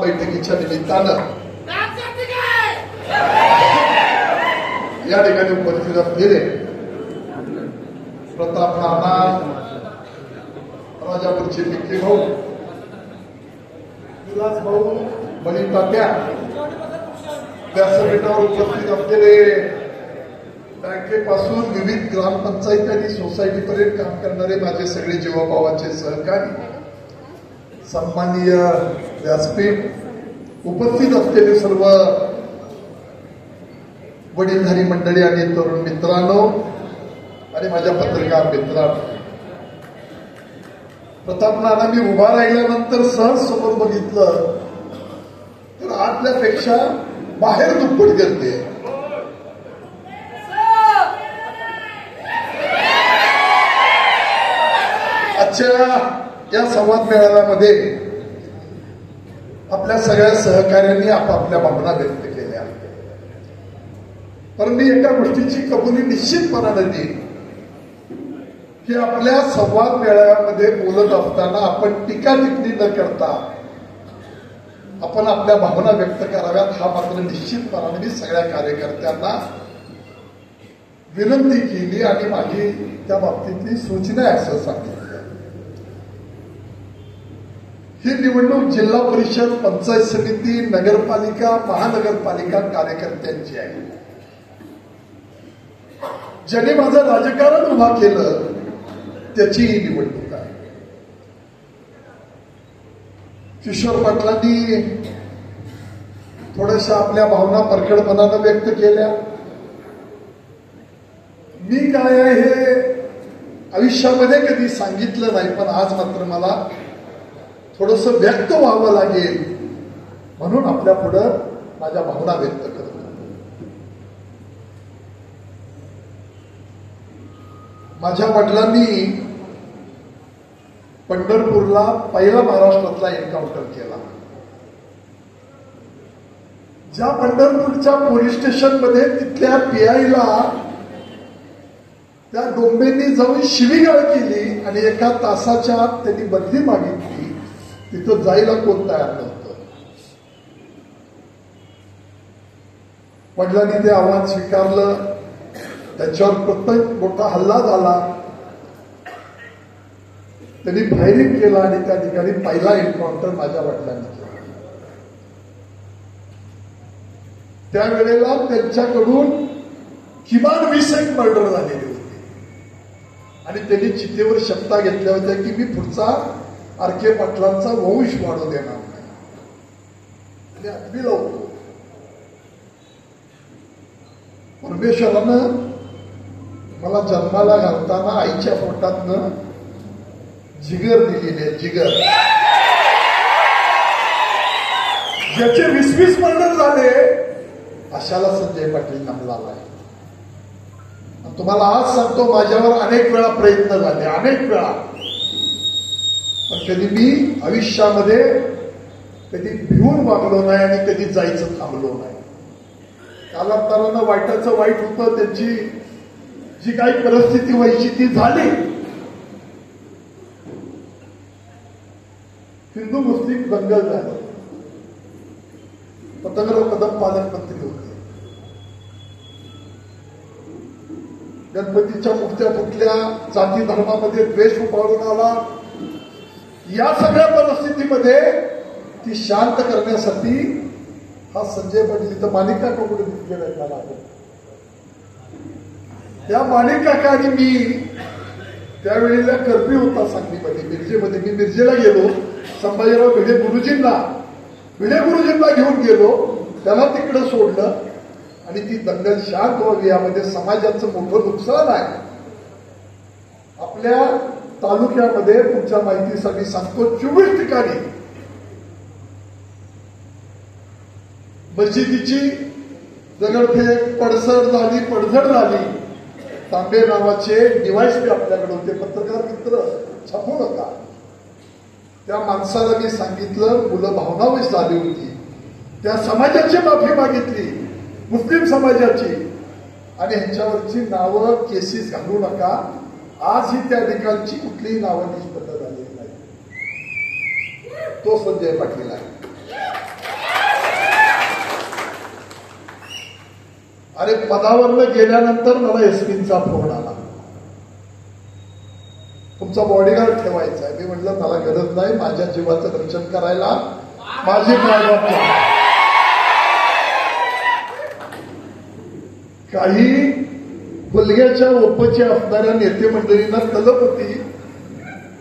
बैठकीच्या निमित्तानं या ठिकाणी उपस्थित असलेले प्रताप नाना, राजापूरचे पिके भाऊ, विलास भाऊ, बळी तात्या, व्यासपीठावर उपस्थित असलेले बँकेपासून विविध ग्रामपंचायत आणि सोसायटीपर्यंत काम करणारे माझे सगळे जीवाभावाचे सहकारी, सन्माननीय व्यासपीठ, उपस्थित असलेले सर्व वडीलधारी मंडळी आणि तरुण मित्रांनो आणि माझ्या पत्रकार मित्रांनो, प्रताप नाना मी उभा राहिल्यानंतर सहज समोर बघितलं तर आतल्यापेक्षा बाहेर दुप्पट करते. आजच्या या संवाद मेळाव्यामध्ये आपल्या सगळ्या सहकार्यांनी आपापल्या भावना व्यक्त केल्या, पण मी एका गोष्टीची कबुली निश्चितपणाने देईन की आपल्या संवाद मेळाव्यामध्ये बोलत असताना आपण टीका टिप्पणी न करता आपण आपल्या भावना व्यक्त कराव्यात, हा मात्र निश्चितपणाने मी सगळ्या कार्यकर्त्यांना विनंती केली आणि माझी त्या बाबतीतली सूचना आहे असं सांगितलं. ही निवडणूक जिल्हा परिषद, पंचायत समिती, नगरपालिका, महानगरपालिका कार्यकर्त्यांची आहे. ज्याने माझं राजकारण उभा केलं त्याची ही निवडणूक आहे. किशोर पाटलांनी थोड्याशा आपल्या भावना परखडपणानं व्यक्त केल्या. मी काय आहे हे आयुष्यामध्ये कधी सांगितलं नाही, पण आज मात्र मला थोडस व्यक्त व्हावं लागेल म्हणून आपल्या पुढं माझ्या भावना व्यक्त करतो. माझ्या वडिलांनी पंढरपूरला पहिला महाराष्ट्रातला एन्काउंटर केला. ज्या पंढरपूरच्या पोलीस स्टेशन मध्ये तिथल्या पीआयला त्या डोंबेंनी जाऊन शिवीगाळ केली आणि एका तासाच्या आत त्यांनी बदली मागितली, तिथं जायला कोण तयार नव्हतं. वडिलांनी ते आव्हान स्वीकारलं, त्याच्यावर प्रत्येक मोठा हल्ला झाला, त्यांनी फायरिंग केला आणि त्या ठिकाणी पहिला एन्काउंटर माझ्या वडिलांनी केला. त्यावेळेला त्यांच्याकडून किमान 20 मर्डर झालेले होते आणि त्यांनी चितेवर शपथा घेतल्या होत्या की मी पुढचा आरके पाटलांचा वंश वाढू देणार नाही. आणि अगदी लावतो परमेश्वरानं मला जन्माला घालताना आईच्या पोटातनं जिगर दिलेली आहे. जिगर ज्याचे 20 मर्डर झाले अशाला संजय पाटील नामला आहे. तुम्हाला आज सांगतो, माझ्यावर अनेक वेळा प्रयत्न झाले, अनेक वेळा, पण कधी मी आयुष्यामध्ये कधी भिवून वागलो नाही आणि कधी जायचं थांबलो नाही. कालांतरानं वाईटाचं वाईट होतं, त्यांची जी काही परिस्थिती व्हायची ती झाली. हिंदू मुस्लिम दंगल झालं, पतंगराव कदम पालकमंत्री होते, गणपतीच्या मूर्त्या फुटल्या, जाती धर्मामध्ये द्वेष उभारून आला. या सगळ्या परिस्थितीमध्ये ती शांत करण्यासाठी हा संजय पाटील इथं माणिक काकाकडे दिसलेला आहे. त्या माणिक काका आणि मी त्यावेळेला कर्फ्यू होता सांगलीमध्ये, मिरजेमध्ये. मी मिरजेला गेलो, संभाजीराव भिडे गुरुजींना घेऊन गेलो, त्याला तिकडं सोडलं आणि ती दंगल शांत व्हावी. यामध्ये समाजाचं मोठं नुकसान आहे. आपल्या तालुक्यामध्ये तुमच्या माहितीसाठी सांगतो, 24 ठिकाणी मशिदीची दगडफेक, पडझड झाली. तांबे नावाचे डिव्हाइस बी आपल्याकडे होते, पत्रकार मित्र छापू नका. त्या माणसाला मी सांगितलं, मुलं भावनावश झाली होती, त्या समाजाची माफी मागितली, मुस्लिम समाजाची, आणि ह्यांच्यावरची नावं केसेस घालू नका. आजही त्या ठिकाणची कुठलीही नावं निष्पन्न झालेली नाही. तो संजय पाटील आहे. अरे पदावरनं गेल्यानंतर मला एसपींचा फोन आला, तुमचा बॉडीगार्ड ठेवायचा आहे. मी म्हटलं मला गरज नाही, माझ्या जीवाचं रक्षण करायला माझी मायबाप. काही मुलग्याच्या ओपची असणाऱ्या नेते मंडळींना तलब होती,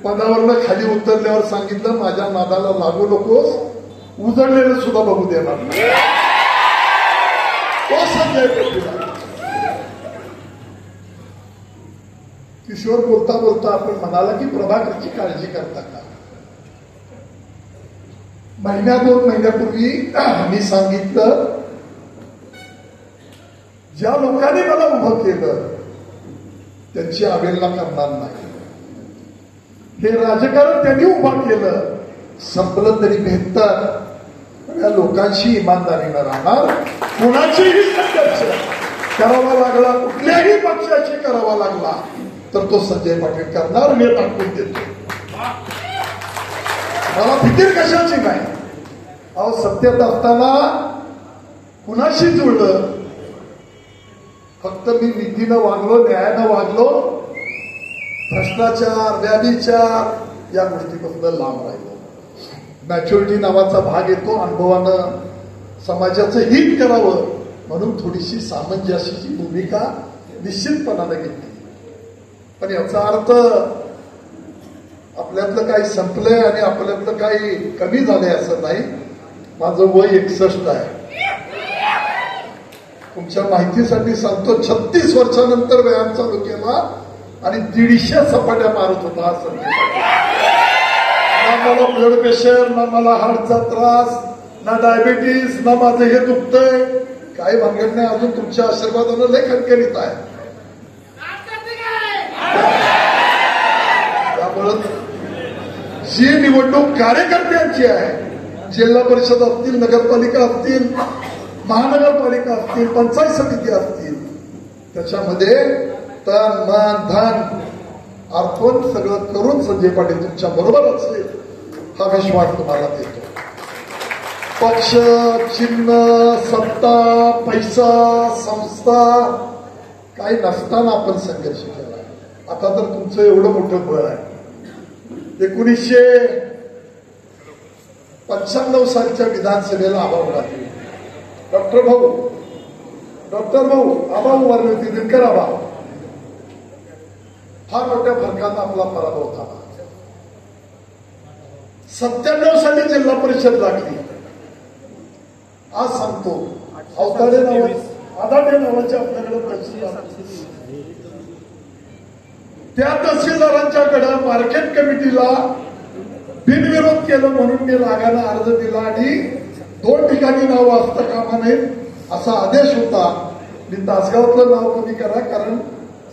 पदावरनं खाली उतरल्यावर सांगितलं माझ्या नादाला लागू नकोस, उजळलेलं सुद्धा बघू देणार नाही. तो संजय पाटील. किशोर बोलता बोलता आपण म्हणाला की प्रभाकरची काळजी करता का. महिन्या 2 महिन्यापूर्वी मी सांगितलं, ज्या लोकांनी मला उभं केलं त्यांची अवहेलना करणार नाही. हे राजकारण त्यांनी उभं केलं, संपलं तरी बेहतर. या लोकांशी इमानदारीनं राहणार, कोणाचीही संघर्ष करावा लागला, कुठल्याही पक्षाशी करावा लागला तर तो संजय पाटील करणार. मी दाखवून देतो, मला फिकीर कशाची नाही. अहो सत्तेत असताना कुणाशी जुळलं, फक्त मी नीतीनं वागलो, न्यायानं वागलो, भ्रष्टाचार व्याभिचार या गोष्टीपासून लांब राहिलो. मॅच्युरिटी नावाचा भाग येतो, अनुभवानं समाजाचं हित करावं म्हणून थोडीशी सामंजस्याची भूमिका निश्चितपणाने घेतली. पण याचा अर्थ आपल्यातलं काही संपलंय आणि आपल्यातलं काही कमी झालंय असं नाही. माझं वय 61 आहे. तुमच्या माहितीसाठी सांगतो, 36 वर्षानंतर व्यायाम चालू केला आणि 150 सपाट्या मारत होता हा संजय. ना मला ब्लड प्रेशर, ना मला हार्टचा त्रास, ना डायबिटीस, ना माझं हे दुखतंय, काही भानगड नाही. अजून तुमच्या आशीर्वादानं लय खणखणीत आहे. त्यामुळं जी निवडणूक कार्यकर्त्यांची आहे, जिल्हा परिषद असतील, नगरपालिका असतील, महानगरपालिका असतील, पंचायत समिती असतील, त्याच्यामध्ये तन मन धन अर्पण सगळं करून संजय पाटील तुमच्या बरोबर असेल हा विश्वास तुम्हाला देतो. पक्ष, चिन्ह, सत्ता, पैसा, संस्था काही नसताना आपण संघर्ष केला. आता तर तुमचं एवढं मोठं बळ आहे. 1995 सालच्या विधानसभेला आबा उभारले, डॉक्टर भाऊ आबा उभारले होते, दिनकर आबा. फार मोठ्या फरकानं आपला पराभव झाला. 97 साली जिल्हा परिषद लागली. आज सांगतो, आदाडे नावाचे आपल्याकडे तहसीलदार, त्या तहसीलदारांच्याकडे मार्केट कमिटीला बिनविरोध केलं म्हणून मी रागानं अर्ज दिला आणि 2 ठिकाणी नाव असता कामा नयेत असा आदेश होता. मी तासगावातलं नाव कमी करा, कारण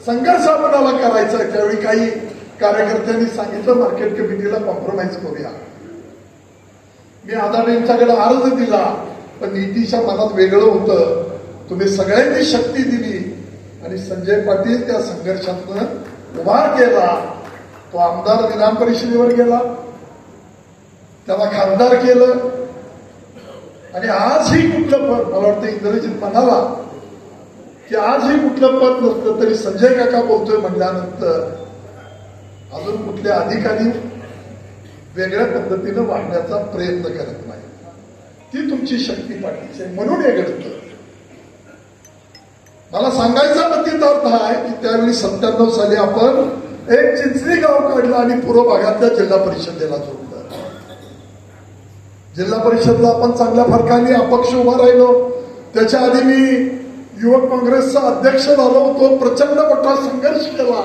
संघर्ष आपल्याला करायचा. त्यावेळी काही कार्यकर्त्यांनी सांगितलं मार्केट कमिटीला कॉम्प्रोमाइज करूया. मी आदाडेंच्याकडे अर्ज दिला, पण नीतीच्या मनात वेगळं होतं. तुम्ही सगळ्यांनी शक्ती दिली आणि संजय पाटील त्या संघर्षातनं उभार केला. तो आमदार विधान परिषदेवर गेला, त्याला खासदार केलं आणि आजही कुठलं पद, मला वाटतं इंग्रजीत म्हणाला की आजही कुठलं पद नसतं तरी संजय काका बोलतोय म्हटल्यानंतर अजून कुठल्या अधिकारी वेगळ्या पद्धतीनं वागण्याचा प्रयत्न करत नाही. ती तुमची शक्ती पाठीची आहे, म्हणून हे घडतं. मला सांगायचा नक्कीच अर्थ आहे की त्यावेळी 97 साली आपण एक चिंचणी गाव काढलं आणि पूर्व भागातल्या जिल्हा परिषदेला जोडलं. जिल्हा परिषदला आपण चांगल्या फरकाने अपक्ष उभा राहिलो. त्याच्या आधी मी युवक काँग्रेसचा अध्यक्ष झालो होतो. प्रचंड मोठा संघर्ष केला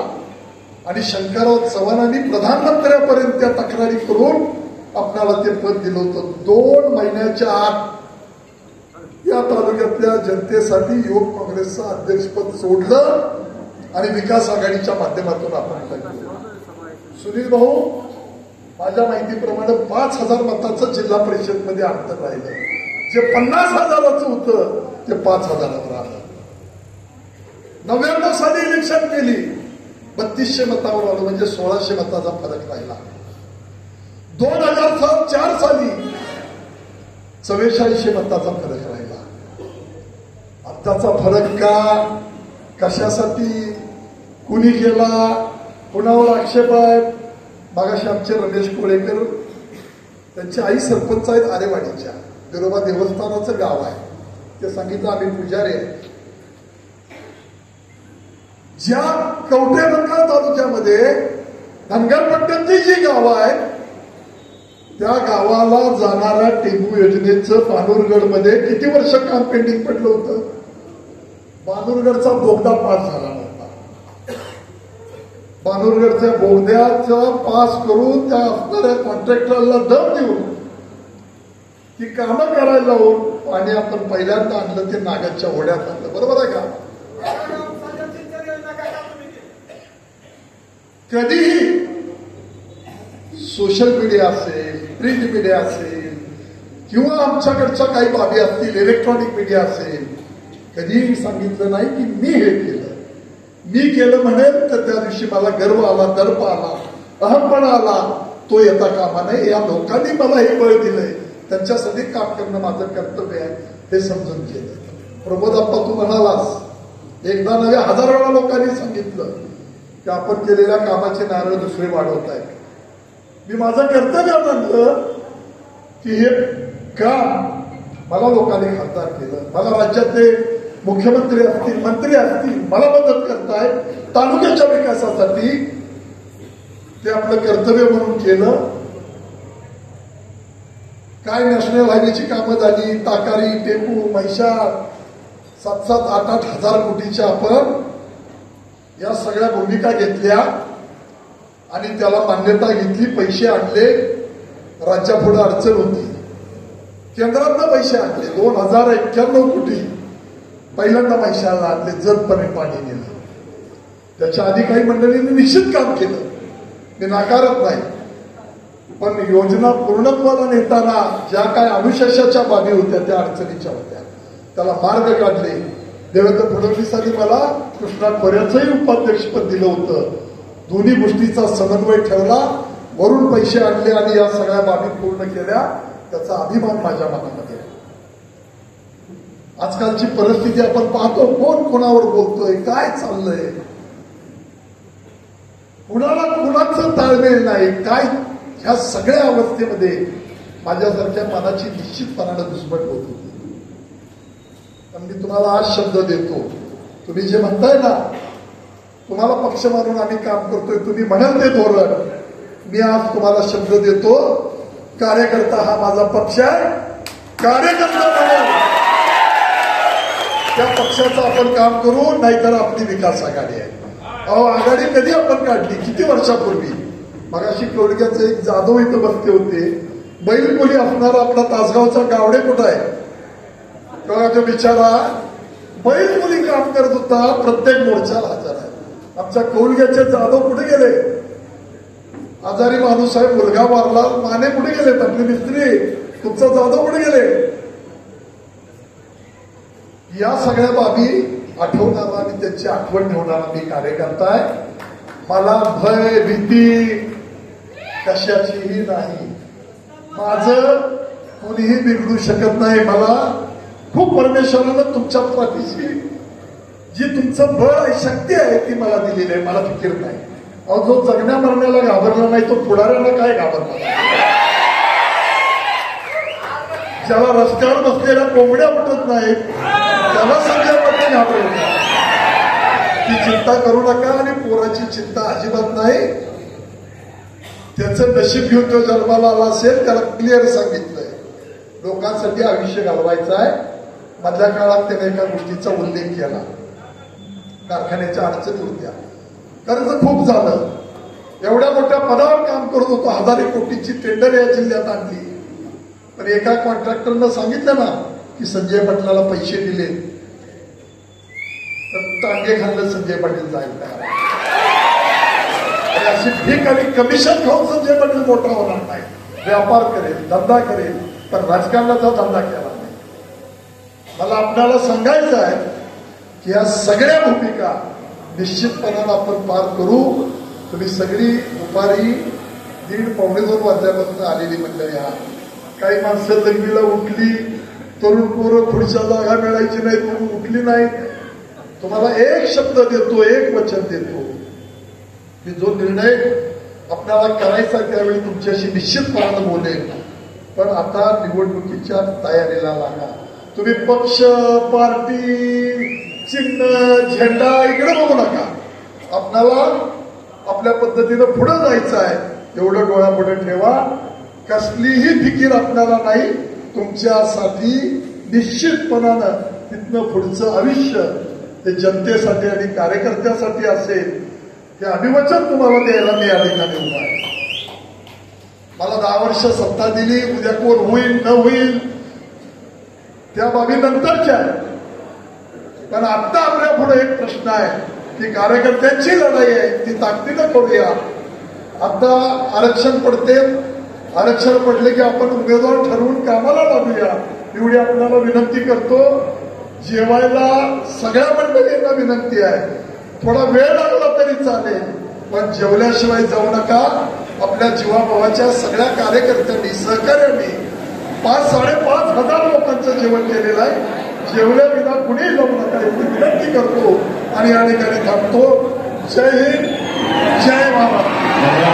आणि शंकरराव चव्हाणांनी प्रधानमंत्र्यापर्यंत त्या तक्रारी करून आपल्याला ते पद दिलं होतं. 2 महिन्याच्या आत या तालुक्यातल्या जनतेसाठी युवक काँग्रेसचं अध्यक्षपद सोडलं आणि विकास आघाडीच्या माध्यमातून आपण टाकलं. सुनील भाऊ, माझ्या माहितीप्रमाणे 5,000 मताचं जिल्हा परिषदमध्ये अंतर राहिलं. जे 50,000चं होतं ते 5,000वर आलं. 99 साली इलेक्शन केली, 3200 मतावर आलं, म्हणजे 1600 मताचा फरक राहिला. 2004 साली 4400 मताचा फरक राहिला. त्याचा फरक का, कशासाठी, कुणी केला, कुणावर आक्षेप आहे. मागाशी आमचे रमेश कोळेकर, त्यांची आई सरपंच आहेत आरेवाडीच्या, बिरोबा देवस्थानाचं गाव आहे. ते सांगितलं आम्ही पुजारी आहे. ज्या कवठेमंकाळ तालुक्यामध्ये धनगरपट्ट्याची जी गावं आहेत त्या गावाला जाणाऱ्या टेंबू योजनेचं बानूरगडमध्ये किती वर्ष काम पेंडिंग पडलं होतं. बानूरगडचा बोगदा पास झाला नव्हता. बानूरगडच्या बोगद्याचा पास करून त्या असणाऱ्या कॉन्ट्रॅक्टरला दम देऊन ती कामं करायला लावून आणि आपण पहिल्यांदा आणलं ते नागाच्या ओढ्यात आणलं. बरोबर आहे का. कधीही सोशल मीडिया असेल, प्रिंट मीडिया असेल किंवा आमच्याकडच्या काही बाबी असतील, इलेक्ट्रॉनिक मीडिया असेल, कधीही सांगितलं नाही की मी हे केलं. मी केलं म्हणेल तर त्या दिवशी मला गर्व आला, दर्प आला, अहमपणा आला, तो येता कामा नये. या लोकांनी मला हे बळ दिलंय, त्यांच्यासाठी काम करणं माझं कर्तव्य आहे हे समजून केलं. प्रमोद आप्पा, तू म्हणालास एकदा नव्हे हजार वेळा लोकांनी सांगितलं की आपण केलेल्या कामाचे नारळ दुसरे वाढवत आहेत. मी माझं कर्तव्य मानलं की हे काम मला लोकांनी खासदार केलं, मला राज्यातले मुख्यमंत्री असतील, मंत्री असतील, मला मदत करतायत तालुक्याच्या विकासासाठी, ते आपलं कर्तव्य म्हणून केलं. काय नॅशनल हायवेची कामं झाली, ताकारी, टेंबू, म्हैसाळ, 7-7, 8-8 हजार कोटीच्या आपण या सगळ्या भूमिका घेतल्या आणि त्याला मान्यता घेतली, पैसे आणले. राज्यापुढे अडचण होती, केंद्रातनं पैसे आणले. 2091 कोटी पहिल्यांदा म्हैसाळला आणले, जतपणे पाणी नेलं. त्याच्या आधी काही मंडळींनी निश्चित काम केलं, मी नाकारत नाही. पण योजना पूर्णत्वाला नेताना ज्या काय अनुशेषाच्या बाबी होत्या त्या अडचणीच्या होत्या, त्याला मार्ग काढले. देवेंद्र फडणवीसांनी मला कृष्णा खोऱ्याचंही उपाध्यक्षपद दिलं होतं. दोन्ही गोष्टीचा समन्वय ठेवला, वरून पैसे आणले आणि या सगळ्या बाबी पूर्ण केल्या. त्याचा अभिमान माझ्या मनामध्ये. आजकालची परिस्थिती आपण पाहतो, कोण कोणावर बोलतोय, काय चाललंय, कुणाला कुणाचं ताळमेळ नाही, काय. ह्या सगळ्या अवस्थेमध्ये माझ्यासारख्या मनाची निश्चितपणानं दुसबट होत होती. पण मी तुम्हाला आज शब्द देतो, तुम्ही जे म्हणताय ना, तुम्हाला पक्ष मानून आम्ही काम करतोय, तुम्ही म्हणाल ते धोरण, मी आज तुम्हाला शब्द देतो, कार्यकर्ता हा माझा पक्ष आहे, कार्यकर्ता म्हणून त्या पक्षाचं आपण काम करू, नाहीतर आपली विकास आघाडी आहे. अहो, आघाडी कधी आपण काढली, किती वर्षापूर्वी. मगाशी कोडक्याचे एक जाधव इथं बसते होते, बैलपोली असणारा आपला तासगावचा गावडे कुठं आहे, तेव्हा तो बिचारा बैलपोली काम करत होता, प्रत्येक मोर्चाला हजर आहे. आमच्या कौलग्याचे जाधव कुठे गेले, आजारी माणूस आहे, मुलगा वारला, माने कुठे गेले, आपले मिस्त्री, तुमचा जाधव कुठे गेले. या सगळ्या बाबी आठवणारा आणि त्यांची आठवण ठेवणारा मी कार्यकर्ता आहे. मला भय भीती कशाचीही नाही, माझं कोणीही बिघडू शकत नाही. मला खूप परमेश्वरानं तुमच्या पाठीशी जी तुमचं बळ आहे, शक्ती आहे, ती मला दिलेली आहे, मला फिकीर नाही. अहो, जो जगण्या मरण्याला घाबरला नाही तो पुढाऱ्याला काय घाबरला. ज्याला रस्त्यावर बसलेल्या कोंबड्या उठत नाहीत त्याला संजय पाटील घाबरला. ती चिंता करू नका आणि पोराची चिंता अजिबात नाही. त्याचं नशीब घेऊन तो जन्माला आला असेल, त्याला क्लिअर सांगितलंय, लोकांसाठी आयुष्य घालवायचं आहे. मधल्या काळात त्याने एका गोष्टीचा उल्लेख केला, कारखान्याच्या अडचणी होत्या, कर्ज खूप झालं, एवढ्या मोठ्या पदावर काम करत होतो, 1000 कोटीची टेंडर या जिल्ह्यात आणली. पण एका कॉन्ट्रॅक्टरनं सांगितलं ना की संजय पाटलाला पैसे दिले, तर टांगे खाल्लं संजय पाटील जाईल का. अशी भीक आणि कमिशन खाऊन संजय पाटील मोठा होणार नाही. व्यापार करेल, धंदा करेल, पण राजकारणाचा धंदा केला नाही. मला आपल्याला सांगायचं आहे की या सगळ्या भूमिका निश्चितपणानं आपण पार करू. तुम्ही सगळी दुपारी 1:30-2:15 वाजल्यापासून आलेली मंडळी आहात. काही माणसं लग्नीला उठली, तरुण पोरं खुर्च्या जागा मिळायची नाही, म्हणून उठली नाही. तुम्हाला एक शब्द देतो, एक वचन देतो की जो निर्णय आपल्याला करायचा त्यावेळी तुमच्याशी निश्चितपणानं बोलेल. पण आता निवडणुकीच्या तयारीला लागा. तुम्ही पक्ष, पार्टी, चिन्ह, झेंडा इकडे बघू नका. आपल्याला आपल्या पद्धतीनं पुढे जायचं आहे, एवढं डोळ्यापुढे ठेवा. कसलीही फिकीर आपल्याला नाही. तुमच्यासाठी निश्चितपणानं तिथनं पुढचं आयुष्य ते जनतेसाठी आणि कार्यकर्त्यासाठी असेल. हे अभिवचन तुम्हाला द्यायला मी या ठिकाणी उभा आहे. मला 10 वर्ष सत्ता दिली, उद्या कोण होईल न होईल त्या बाबी नंतरच्या. पण आता आपल्या पुढे एक प्रश्न आहे की कार्यकर्त्यांची लढाई आहे, ती ताकदीनं करूया. आता आरक्षण पडते, आरक्षण पडले की आपण उमेदवार ठरवून कामाला लागूया. एवढी आपल्याला विनंती करतो. जेवायला सगळ्या मंडळींना विनंती आहे, थोडा वेळ लागला तरी चालेल, पण जेवल्याशिवाय जाऊ नका. आपल्या जीवाभावाच्या सगळ्या कार्यकर्त्यांनी, सहकार्यांनी 5,000-5,500 लोकांचं जेवण केलेलं आहे. जेवल्याविना कुणीही जाऊ नका एवढी विनंती करतो आणि या ठिकाणी थांबतो. जय हिंद, जय महाराष्ट्र.